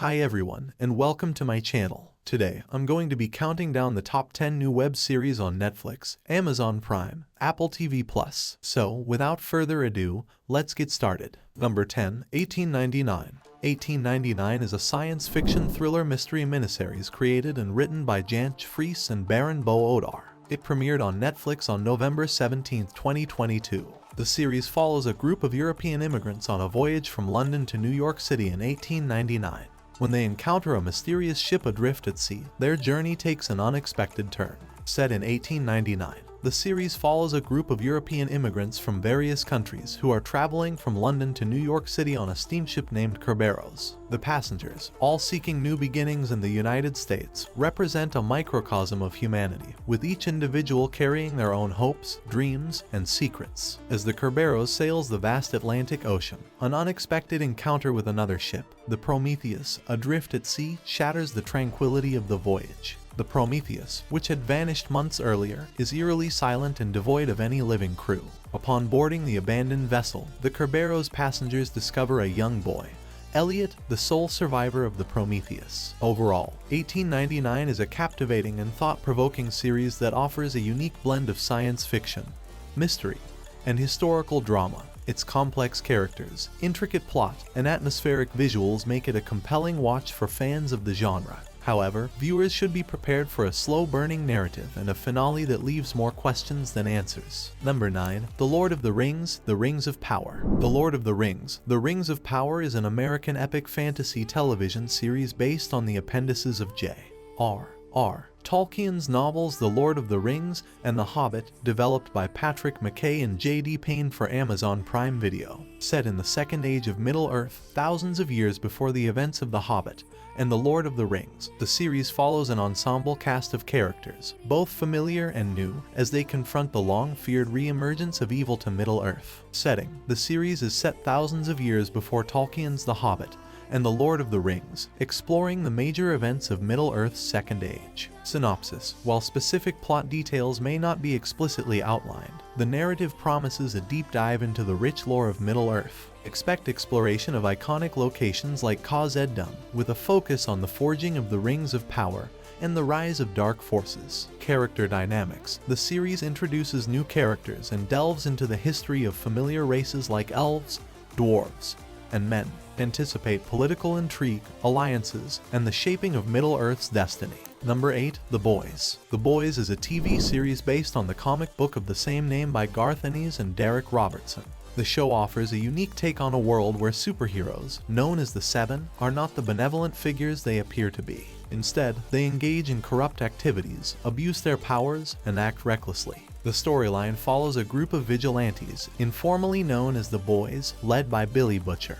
Hi everyone, and welcome to my channel. Today, I'm going to be counting down the top 10 new web series on Netflix, Amazon Prime, Apple TV+. So, without further ado, let's get started. Number 10, 1899. 1899 is a science fiction thriller mystery miniseries created and written by Jantje Friese and Baran bo Odar. It premiered on Netflix on November 17, 2022. The series follows a group of European immigrants on a voyage from London to New York City in 1899. When they encounter a mysterious ship adrift at sea, their journey takes an unexpected turn. Set in 1899, the series follows a group of European immigrants from various countries who are traveling from London to New York City on a steamship named Kerberos. The passengers, all seeking new beginnings in the United States, represent a microcosm of humanity, with each individual carrying their own hopes, dreams, and secrets. As the Kerberos sails the vast Atlantic Ocean, an unexpected encounter with another ship, the Prometheus, adrift at sea, shatters the tranquility of the voyage. The Prometheus, which had vanished months earlier, is eerily silent and devoid of any living crew. Upon boarding the abandoned vessel, the Kerberos passengers discover a young boy, Elliot, the sole survivor of the Prometheus. Overall, 1899 is a captivating and thought-provoking series that offers a unique blend of science fiction, mystery, and historical drama. Its complex characters, intricate plot, and atmospheric visuals make it a compelling watch for fans of the genre. However, viewers should be prepared for a slow-burning narrative and a finale that leaves more questions than answers. Number 9. The Lord of the Rings, The Rings of Power. The Lord of the Rings, The Rings of Power is an American epic fantasy television series based on the appendices of J.R.R. Tolkien's novels The Lord of the Rings and The Hobbit, developed by Patrick McKay and J.D. Payne for Amazon Prime Video. Set in the Second Age of Middle-earth, thousands of years before the events of The Hobbit and The Lord of the Rings, the series follows an ensemble cast of characters, both familiar and new, as they confront the long-feared re-emergence of evil to Middle-earth. Setting: the series is set thousands of years before Tolkien's The Hobbit and The Lord of the Rings, exploring the major events of Middle-earth's Second Age. Synopsis: while specific plot details may not be explicitly outlined, the narrative promises a deep dive into the rich lore of Middle-earth. Expect exploration of iconic locations like Khaz-ed-Dûm, with a focus on the forging of the Rings of Power and the rise of dark forces. Character dynamics: the series introduces new characters and delves into the history of familiar races like elves, dwarves, and men. Anticipate political intrigue, alliances, and the shaping of Middle-earth's destiny. Number 8. The Boys. The Boys is a TV series based on the comic book of the same name by Garth Ennis and Derek Robertson. The show offers a unique take on a world where superheroes, known as the Seven, are not the benevolent figures they appear to be. Instead, they engage in corrupt activities, abuse their powers, and act recklessly. The storyline follows a group of vigilantes, informally known as the Boys, led by Billy Butcher,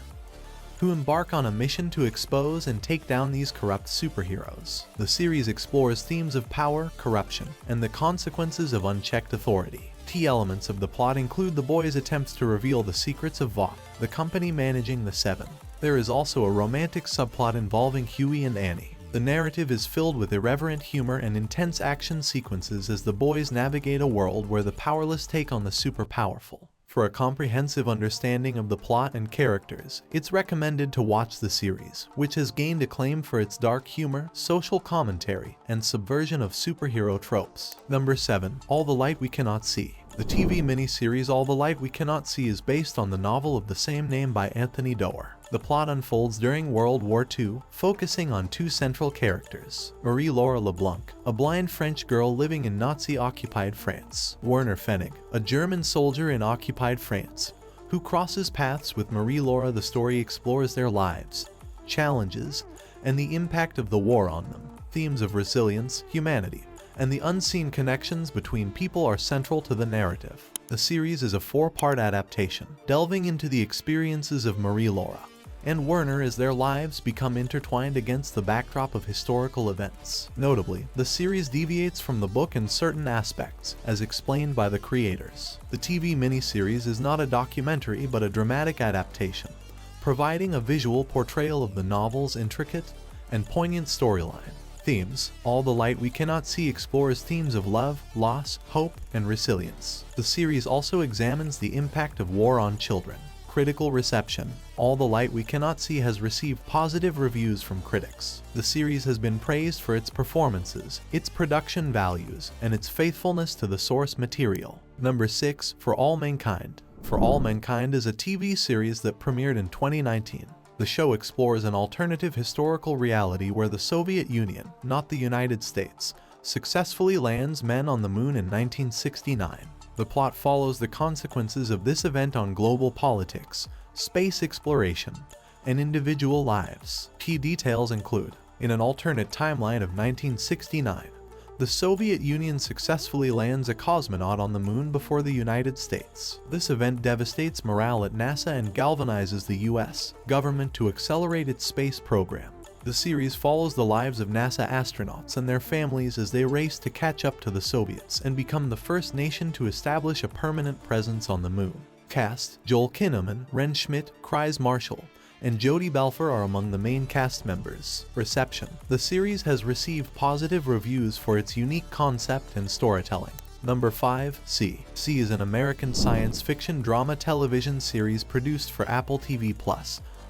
who embark on a mission to expose and take down these corrupt superheroes. The series explores themes of power, corruption, and the consequences of unchecked authority. Key elements of the plot include the Boys' attempts to reveal the secrets of Vought, the company managing the Seven. There is also a romantic subplot involving Huey and Annie. The narrative is filled with irreverent humor and intense action sequences as the Boys navigate a world where the powerless take on the super powerful. For a comprehensive understanding of the plot and characters, it's recommended to watch the series, which has gained acclaim for its dark humor, social commentary, and subversion of superhero tropes. Number 7. All the Light We Cannot See. The TV miniseries All the Light We Cannot See is based on the novel of the same name by Anthony Doerr. The plot unfolds during World War II, focusing on two central characters: Marie-Laure Leblanc, a blind French girl living in Nazi-occupied France; Werner Pfennig, a German soldier in occupied France, who crosses paths with Marie-Laure. The story explores their lives, challenges, and the impact of the war on them. Themes of resilience, humanity, and the unseen connections between people are central to the narrative. The series is a 4-part adaptation, delving into the experiences of Marie-Laure and Werner as their lives become intertwined against the backdrop of historical events. Notably, the series deviates from the book in certain aspects, as explained by the creators. The TV miniseries is not a documentary but a dramatic adaptation, providing a visual portrayal of the novel's intricate and poignant storyline. Themes: All the Light We Cannot See explores themes of love, loss, hope, and resilience. The series also examines the impact of war on children. Critical reception: All the Light We Cannot See has received positive reviews from critics. The series has been praised for its performances, its production values, and its faithfulness to the source material. Number 6. For All Mankind. For All Mankind is a TV series that premiered in 2019. The show explores an alternative historical reality where the Soviet Union, not the United States, successfully lands men on the moon in 1969. The plot follows the consequences of this event on global politics, space exploration, and individual lives. Key details include, in an alternate timeline of 1969, the Soviet Union successfully lands a cosmonaut on the moon before the United States. This event devastates morale at NASA and galvanizes the US government to accelerate its space program. The series follows the lives of NASA astronauts and their families as they race to catch up to the Soviets and become the first nation to establish a permanent presence on the moon. Cast: Joel Kinnaman, Ren Schmidt, Kreis Marshall, and Jodie Belfer are among the main cast members. Reception: the series has received positive reviews for its unique concept and storytelling. Number 5. C. C is an American science fiction drama television series produced for Apple TV+,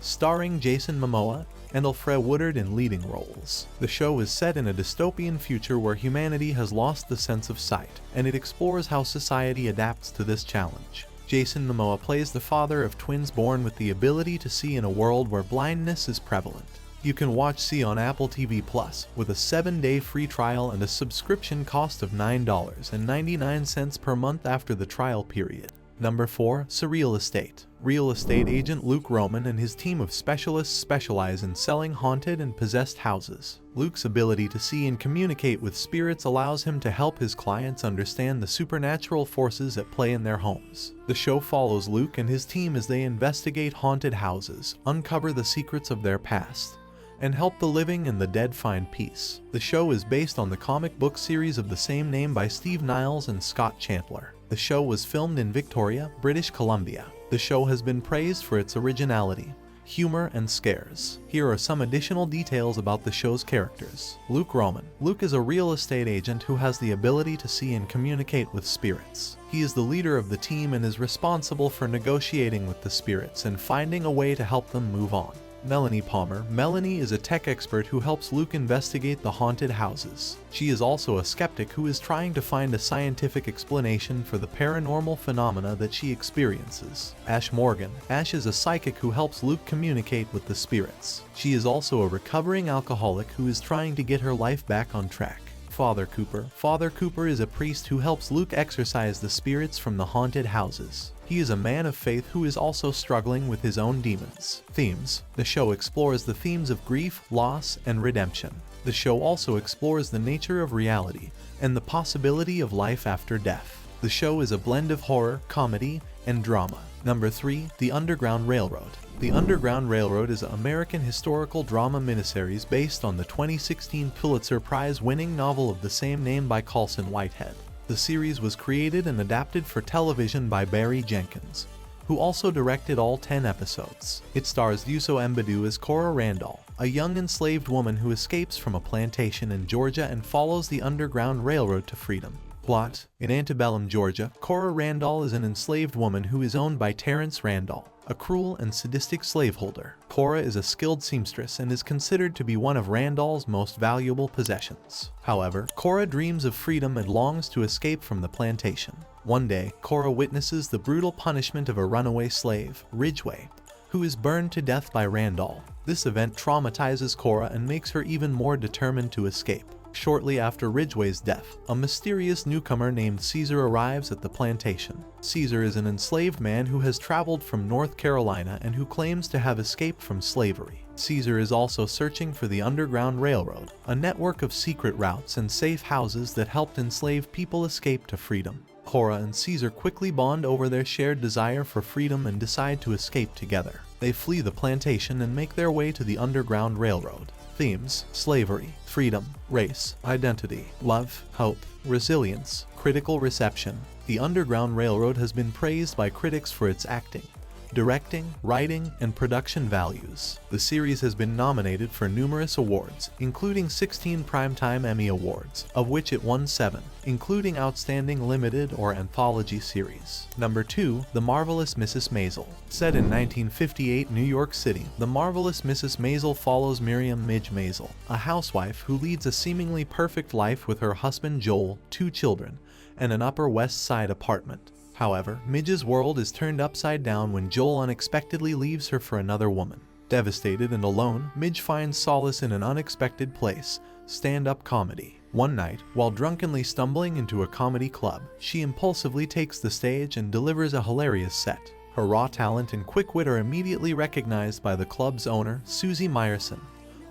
starring Jason Momoa and Alfre Woodard in leading roles. The show is set in a dystopian future where humanity has lost the sense of sight, and it explores how society adapts to this challenge. Jason Momoa plays the father of twins born with the ability to see in a world where blindness is prevalent. You can watch C on Apple TV Plus with a 7-day free trial and a subscription cost of $9.99 per month after the trial period. Number 4. Surreal Estate. Real estate agent Luke Roman and his team of specialists specialize in selling haunted and possessed houses. Luke's ability to see and communicate with spirits allows him to help his clients understand the supernatural forces at play in their homes. The show follows Luke and his team as they investigate haunted houses, uncover the secrets of their past, and help the living and the dead find peace. The show is based on the comic book series of the same name by Steve Niles and Scott Chandler. The show was filmed in Victoria, British Columbia. The show has been praised for its originality, humor, and scares. Here are some additional details about the show's characters. Luke Roman. Luke is a real estate agent who has the ability to see and communicate with spirits. He is the leader of the team and is responsible for negotiating with the spirits and finding a way to help them move on. Melanie Palmer. Melanie is a tech expert who helps Luke investigate the haunted houses. She is also a skeptic who is trying to find a scientific explanation for the paranormal phenomena that she experiences. Ash Morgan. Ash is a psychic who helps Luke communicate with the spirits. She is also a recovering alcoholic who is trying to get her life back on track. Father Cooper. Father Cooper is a priest who helps Luke exorcise the spirits from the haunted houses. He is a man of faith who is also struggling with his own demons. Themes. The show explores the themes of grief, loss, and redemption. The show also explores the nature of reality and the possibility of life after death. The show is a blend of horror, comedy, and drama. Number 3. The Underground Railroad. The Underground Railroad is an American historical drama miniseries based on the 2016 Pulitzer Prize-winning novel of the same name by Colson Whitehead. The series was created and adapted for television by Barry Jenkins, who also directed all 10 episodes. It stars Yuso Mbadu as Cora Randall, a young enslaved woman who escapes from a plantation in Georgia and follows the Underground Railroad to freedom. Plot. In antebellum Georgia, Cora Randall is an enslaved woman who is owned by Terrence Randall, a cruel and sadistic slaveholder. Cora is a skilled seamstress and is considered to be one of Randall's most valuable possessions. However, Cora dreams of freedom and longs to escape from the plantation. One day, Cora witnesses the brutal punishment of a runaway slave, Ridgway, who is burned to death by Randall. This event traumatizes Cora and makes her even more determined to escape. Shortly after Ridgway's death, a mysterious newcomer named Caesar arrives at the plantation. Caesar is an enslaved man who has traveled from North Carolina and who claims to have escaped from slavery. Caesar is also searching for the Underground Railroad, a network of secret routes and safe houses that helped enslaved people escape to freedom. Cora and Caesar quickly bond over their shared desire for freedom and decide to escape together. They flee the plantation and make their way to the Underground Railroad. Themes: slavery, freedom, race, identity, love, hope, resilience, critical reception. The Underground Railroad has been praised by critics for its acting, directing, writing, and production values. The series has been nominated for numerous awards, including 16 Primetime Emmy Awards, of which it won 7, including Outstanding Limited or Anthology Series. Number 2. The Marvelous Mrs. Maisel. Set in 1958 New York City, The Marvelous Mrs. Maisel follows Miriam Midge Maisel, a housewife who leads a seemingly perfect life with her husband Joel, 2 children, and an Upper West Side apartment. However, Midge's world is turned upside down when Joel unexpectedly leaves her for another woman. Devastated and alone, Midge finds solace in an unexpected place, stand-up comedy. One night, while drunkenly stumbling into a comedy club, she impulsively takes the stage and delivers a hilarious set. Her raw talent and quick wit are immediately recognized by the club's owner, Susie Meyerson,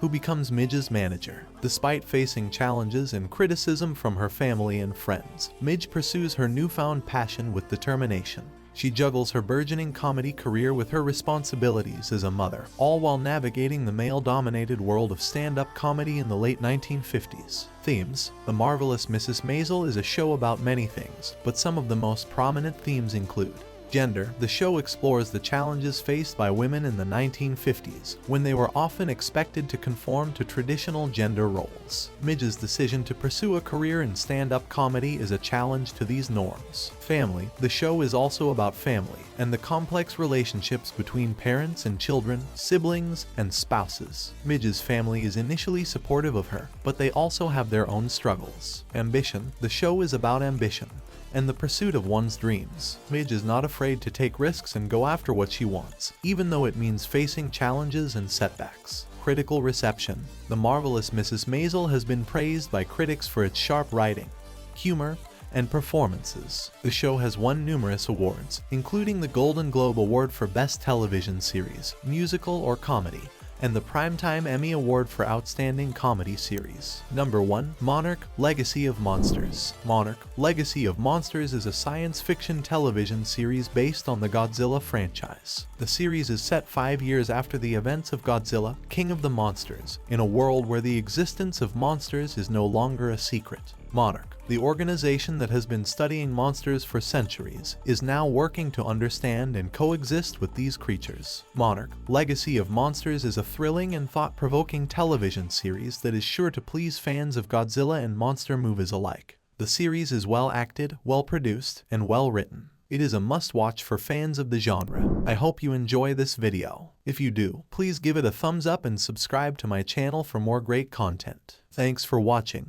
who becomes Midge's manager. Despite facing challenges and criticism from her family and friends, Midge pursues her newfound passion with determination. She juggles her burgeoning comedy career with her responsibilities as a mother, all while navigating the male-dominated world of stand-up comedy in the late 1950s. Themes. The Marvelous Mrs. Maisel is a show about many things, but some of the most prominent themes include gender. The show explores the challenges faced by women in the 1950s, when they were often expected to conform to traditional gender roles. Midge's decision to pursue a career in stand-up comedy is a challenge to these norms. Family. The show is also about family, and the complex relationships between parents and children, siblings, and spouses. Midge's family is initially supportive of her, but they also have their own struggles. Ambition. The show is about ambition and the pursuit of one's dreams. Midge is not afraid to take risks and go after what she wants, even though it means facing challenges and setbacks. Critical reception. The Marvelous Mrs. Maisel has been praised by critics for its sharp writing, humor, and performances. The show has won numerous awards, including the Golden Globe Award for Best Television Series, Musical or Comedy, and the Primetime Emmy Award for Outstanding Comedy Series. Number 1. Monarch: Legacy of Monsters. Monarch: Legacy of Monsters is a science fiction television series based on the Godzilla franchise. The series is set 5 years after the events of Godzilla, King of the Monsters, in a world where the existence of monsters is no longer a secret. Monarch, the organization that has been studying monsters for centuries, is now working to understand and coexist with these creatures. Monarch: Legacy of Monsters is a thrilling and thought-provoking television series that is sure to please fans of Godzilla and monster movies alike. The series is well acted, well produced, and well written. It is a must-watch for fans of the genre. I hope you enjoy this video. If you do, please give it a thumbs up and subscribe to my channel for more great content. Thanks for watching.